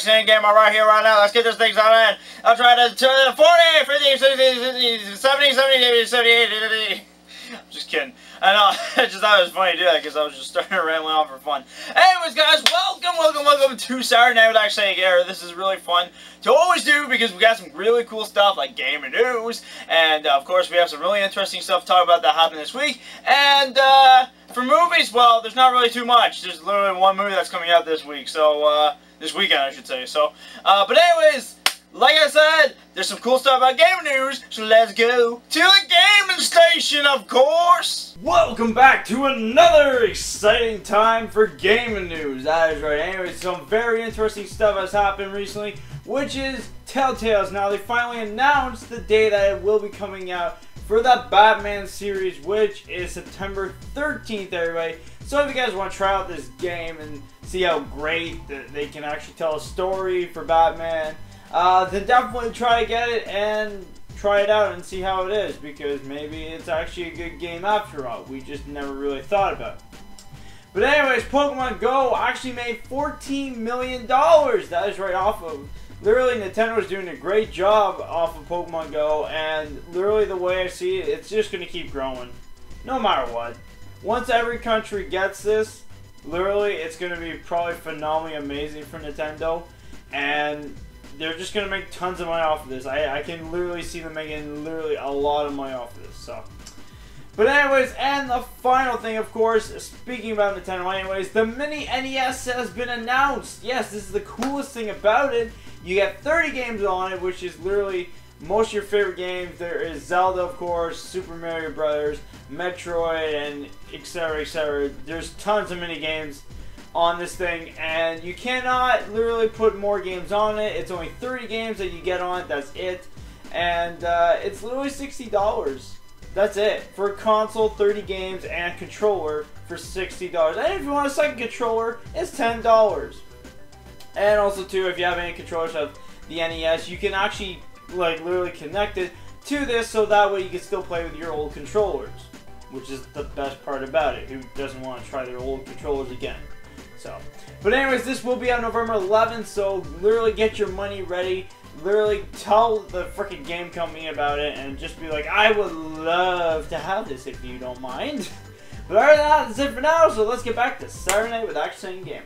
ActionSaiyanGamer right here, right now. Let's get this thing started. I'll try to 40, 50, 60, 70, 70, 78, 80. I'm just kidding. I know, I just thought it was funny to do that because I was just starting to ramble on for fun. Anyways, guys, welcome to Saturday Night with ActionSaiyanGamer. This is really fun to always do because we got some really cool stuff like game and news. And, of course, we have some really interesting stuff to talk about that happened this week. And, for movies, well, there's not really too much. There's literally one movie that's coming out this week. So, this weekend, I should say. So, but anyways, like I said, there's some cool stuff about gaming news, so let's go to the gaming station, of course! Welcome back to another exciting time for gaming news. That is right. Anyways, some very interesting stuff has happened recently, which is Telltale's. Now, they finally announced the day that it will be coming out for the Batman series, which is September 13th, everybody. So if you guys want to try out this game and see how great that they can actually tell a story for Batman, then definitely try to get it and try it out and see how it is, because maybe it's actually a good game after all. We just never really thought about it. But anyways, Pokemon Go actually made $14 million. That is right off of... Literally, Nintendo is doing a great job off of Pokemon Go, and literally the way I see it, it's just going to keep growing. No matter what. Once every country gets this, literally, it's going to be probably phenomenally amazing for Nintendo, and they're just going to make tons of money off of this. I can literally see them making literally a lot of money off of this, so... But anyways, and the final thing, of course, speaking about Nintendo anyways, the Mini NES has been announced. Yes, this is the coolest thing about it. You get 30 games on it, which is literally most of your favorite games. There is Zelda, of course, Super Mario Brothers, Metroid, and etc, etc. There's tons of mini games on this thing, and you cannot literally put more games on it. It's only 30 games that you get on it, that's it. And it's literally $60. That's it. For a console, 30 games, and a controller for $60. And if you want a second controller, it's $10. And also, too, if you have any controllers of the NES, you can actually, like, literally connect it to this, so that way you can still play with your old controllers. Which is the best part about it. Who doesn't want to try their old controllers again? So, but anyways, this will be on November 11th, so literally get your money ready. Literally tell the freaking game company about it and just be like, I would love to have this if you don't mind. But other than that, that's it for now, so let's get back to Saturday Night with ActionSaiyanGamer.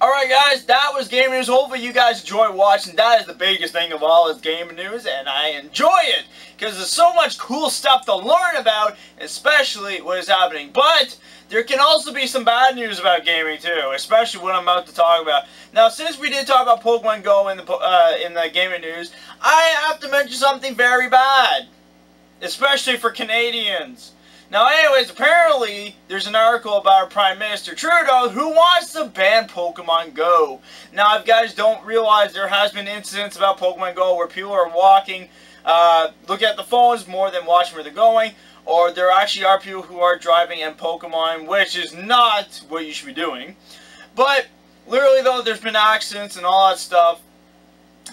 Alright guys, that was gaming news. Hopefully you guys enjoy watching. That is the biggest thing of all is gaming news, and I enjoy it because there's so much cool stuff to learn about, especially what is happening. But there can also be some bad news about gaming too, especially what I'm about to talk about. Now, since we did talk about Pokemon Go in the gaming news, I have to mention something very bad, especially for Canadians. Now, anyways, apparently, there's an article about our Prime Minister Trudeau who wants to ban Pokemon Go. Now, if you guys don't realize, there has been incidents about Pokemon Go where people are walking, looking at the phones more than watching where they're going, or there actually are people who are driving in Pokemon, which is not what you should be doing. But, literally, though, there's been accidents and all that stuff.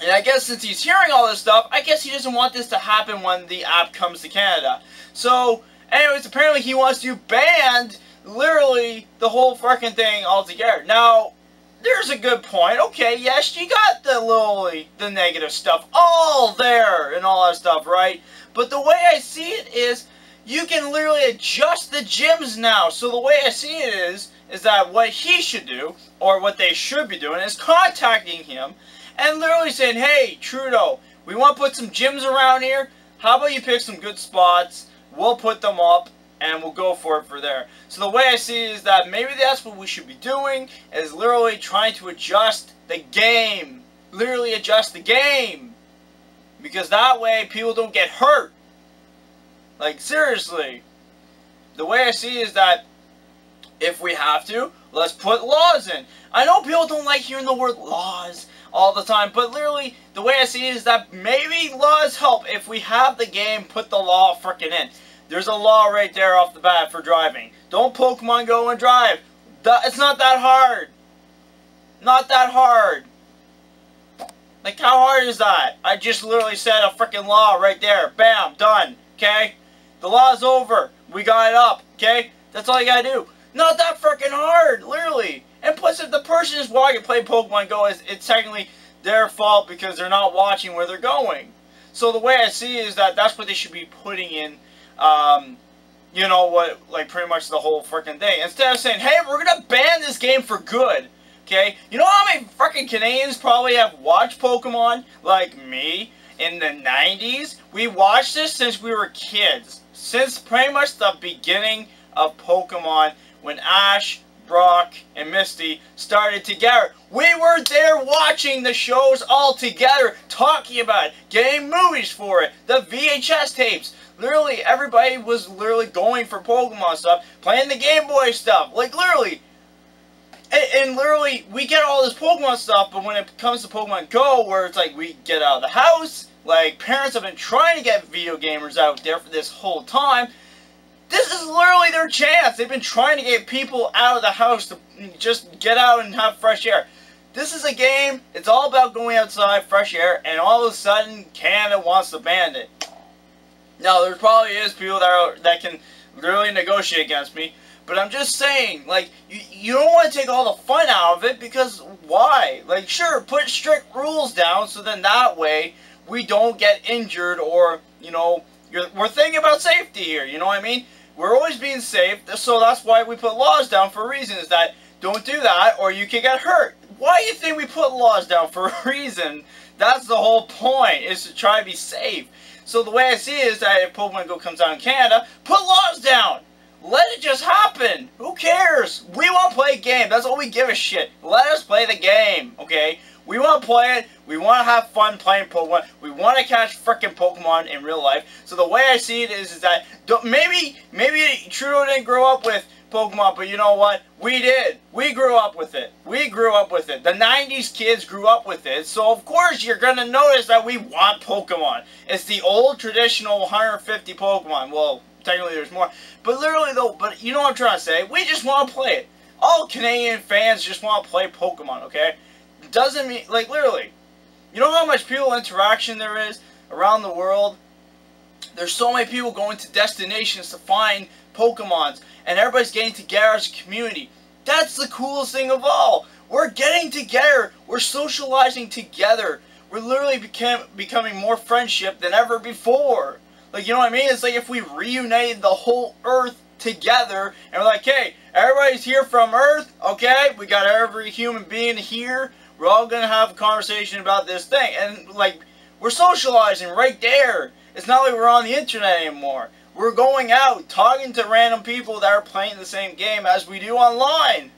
And I guess since he's hearing all this stuff, I guess he doesn't want this to happen when the app comes to Canada. So, anyways, apparently he wants to ban literally the whole fucking thing altogether. Now, there's a good point. Okay, yes, you got the negative stuff all there and all that stuff, right? But the way I see it is, you can literally adjust the gyms now. So the way I see it is that what he should do, or what they should be doing, is contacting him and literally saying, hey, Trudeau, we want to put some gyms around here. How about you pick some good spots? We'll put them up, and we'll go for it for there. So the way I see it is that maybe that's what we should be doing, is literally trying to adjust the game. Literally adjust the game. Because that way, people don't get hurt. Like, seriously. The way I see it is that, if we have to, let's put laws in. I know people don't like hearing the word laws all the time, but literally, the way I see it is that maybe laws help. If we have the game, put the law frickin' in. There's a law right there off the bat for driving. Don't Pokemon Go and drive. It's not that hard. Not that hard. Like, how hard is that? I just literally said a frickin' law right there. Bam, done. Okay? The law's over. We got it up. Okay? That's all you gotta do. Not that frickin' hard, literally. And plus, if the person is walking playing Pokemon Go, it's technically their fault because they're not watching where they're going. So the way I see it is that that's what they should be putting in, you know what, like pretty much the whole freaking thing. Instead of saying, hey, we're going to ban this game for good, okay? You know how many freaking Canadians probably have watched Pokemon, like me, in the 90s? We watched this since we were kids. Since pretty much the beginning of Pokemon, when Ash, Brock, and Misty started together. We were there watching the shows all together, talking about it, getting movies for it, the VHS tapes. Literally, everybody was literally going for Pokemon stuff, playing the Game Boy stuff. Like, literally. And literally, we get all this Pokemon stuff, but when it comes to Pokemon Go, where it's like we get out of the house, like, parents have been trying to get video gamers out there for this whole time. This is literally their chance. They've been trying to get people out of the house to just get out and have fresh air. This is a game, it's all about going outside, fresh air, and all of a sudden, Canada wants to ban it. Now, there probably is people that can literally negotiate against me, but I'm just saying, like, you don't want to take all the fun out of it, because why? Like, sure, put strict rules down, so then that way, we don't get injured, or, you know, we're thinking about safety here, you know what I mean? We're always being safe, so that's why we put laws down for a reason, is that don't do that or you can get hurt. Why do you think we put laws down? For a reason. That's the whole point, is to try to be safe. So the way I see it is that if Pokemon Go comes out in Canada, put laws down. Let it just happen. Who cares? We want to play a game. That's all we give a shit. Let us play the game, okay? We want to play it. We want to have fun playing Pokemon. We want to catch frickin' Pokemon in real life. So the way I see it is that maybe Trudeau didn't grow up with Pokemon, but you know what? We did. We grew up with it. We grew up with it. The 90s kids grew up with it. So of course you're going to notice that we want Pokemon. It's the old traditional 150 Pokemon. Well, technically there's more. But literally though, but you know what I'm trying to say? We just want to play it. All Canadian fans just want to play Pokemon, okay? Doesn't mean, like, literally, you know how much people interaction there is around the world? There's so many people going to destinations to find Pokemons, and everybody's getting together as a community. That's the coolest thing of all. We're getting together. We're socializing together. We're literally becoming more friendship than ever before. Like, you know what I mean? It's like if we reunited the whole Earth together, and we're like, hey, everybody's here from Earth, okay? We got every human being here. We're all going to have a conversation about this thing. And, like, we're socializing right there. It's not like we're on the internet anymore. We're going out, talking to random people that are playing the same game as we do online.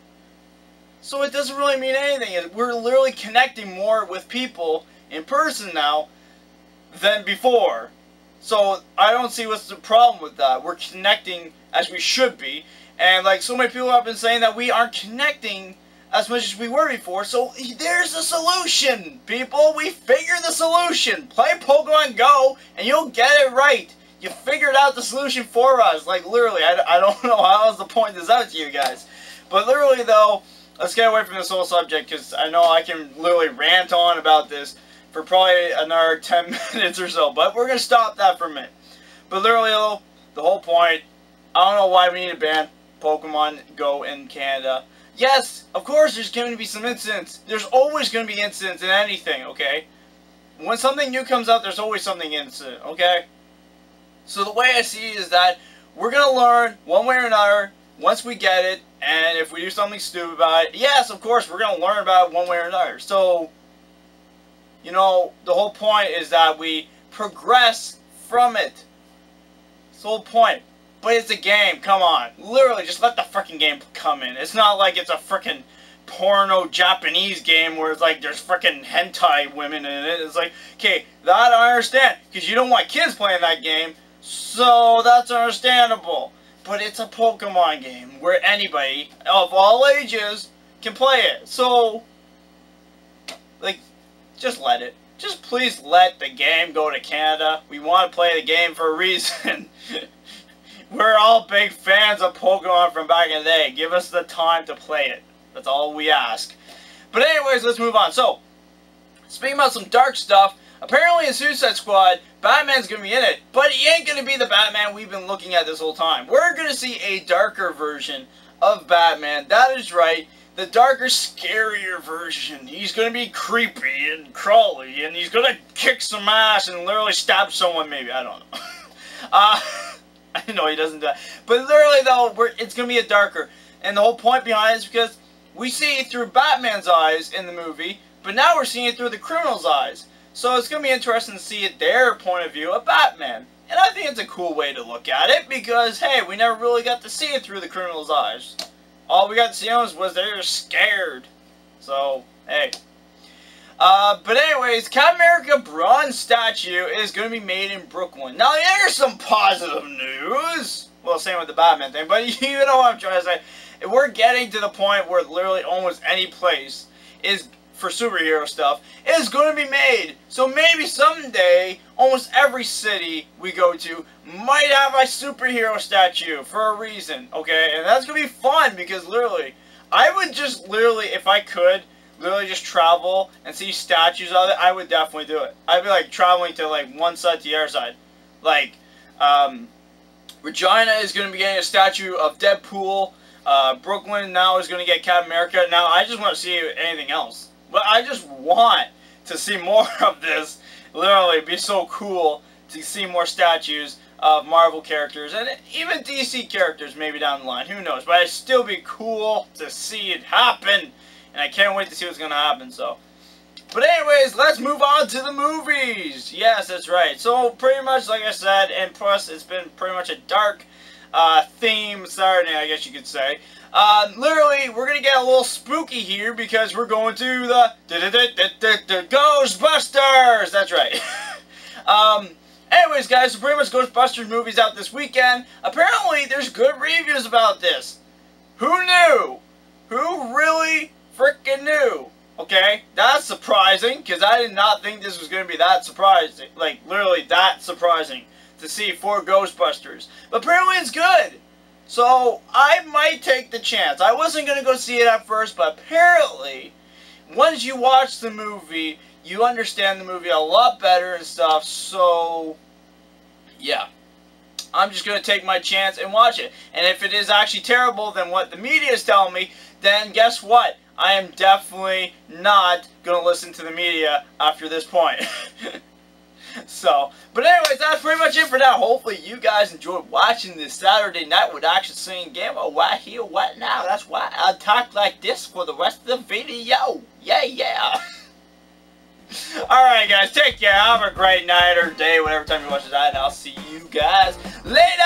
So it doesn't really mean anything. We're literally connecting more with people in person now than before. So I don't see what's the problem with that. We're connecting as we should be. And, like, so many people have been saying that we aren't connecting as much as we were before. So there's a solution, people. We figured the solution. Play Pokemon Go and you'll get it right. You figured out the solution for us. Like, literally, I don't know how else to point this out to you guys. But literally, though, let's get away from this whole subject, because I know I can literally rant on about this for probably another 10 minutes or so. But we're going to stop that for a minute. But literally, though, the whole point, I don't know why we need to ban Pokemon Go in Canada. Yes, of course there's going to be some incidents. There's always going to be incidents in anything, okay? When something new comes out, there's always something incident, okay? So the way I see it is that we're going to learn one way or another once we get it, and if we do something stupid about it, yes, of course, we're going to learn about it one way or another. So, you know, the whole point is that we progress from it. It's the whole point. But it's a game, come on. Literally, just let the freaking game come in. It's not like it's a freaking porno Japanese game where it's like there's freaking hentai women in it. It's like, okay, that I understand, because you don't want kids playing that game, so that's understandable. But it's a Pokemon game where anybody of all ages can play it. So, like, just let it. Just please let the game go to Canada. We want to play the game for a reason. We're all big fans of Pokemon from back in the day. Give us the time to play it. That's all we ask. But anyways, let's move on. So, speaking about some dark stuff, apparently in Suicide Squad, Batman's going to be in it. But he ain't going to be the Batman we've been looking at this whole time. We're going to see a darker version of Batman. That is right. the darker, scarier version. He's gonna be creepy and crawly, and he's gonna kick some ass and literally stab someone, maybe. I don't know. I know he doesn't do that. But literally, though, it's gonna be a darker. And the whole point behind it is because we see it through Batman's eyes in the movie, but now we're seeing it through the criminal's eyes. So it's gonna be interesting to see it their point of view of Batman. And I think it's a cool way to look at it, because, hey, we never really got to see it through the criminal's eyes. All we got to see was they were scared. So, hey. But anyways, Captain America bronze statue is going to be made in Brooklyn. Now, there's some positive news. Well, same with the Batman thing, but you know what I'm trying to say. We're getting to the point where literally almost any place is, for superhero stuff, is going to be made. So maybe someday, almost every city we go to might have a superhero statue for a reason, okay? And that's going to be fun, because literally, I would just literally, if I could, literally just travel and see statues of it, I would definitely do it. I'd be like traveling to like one side to the other side. Like, Regina is going to be getting a statue of Deadpool. Brooklyn now is going to get Captain America. Now, I just want to see anything else. But I just want to see more of this. Literally, it'd be so cool to see more statues of Marvel characters and even DC characters maybe down the line. Who knows? But it'd still be cool to see it happen. And I can't wait to see what's going to happen. So, but anyways, let's move on to the movies. Yes, that's right. So pretty much, like I said, and plus it's been pretty much a dark theme Saturday, I guess you could say. Literally, we're going to get a little spooky here because we're going to the Ghostbusters! That's right. Anyways, guys, so pretty much Ghostbusters movies out this weekend. Apparently, there's good reviews about this. Who knew? Who really freaking knew? Okay, that's surprising, because I did not think this was going to be that surprising. Like, literally that surprising to see 4 Ghostbusters. But apparently it's good. So, I might take the chance. I wasn't going to go see it at first, but apparently, once you watch the movie, you understand the movie a lot better and stuff. So, yeah. I'm just going to take my chance and watch it. And if it is actually terrible than what the media is telling me, then guess what? I am definitely not going to listen to the media after this point. So, but anyways, that's pretty much it for now. Hopefully you guys enjoyed watching this Saturday night with ActionSaiyanGamer. What here, what now? That's why I talk like this for the rest of the video. Yeah, yeah. Alright guys, take care. Have a great night or day, whatever time you watch this, and I'll see you guys later.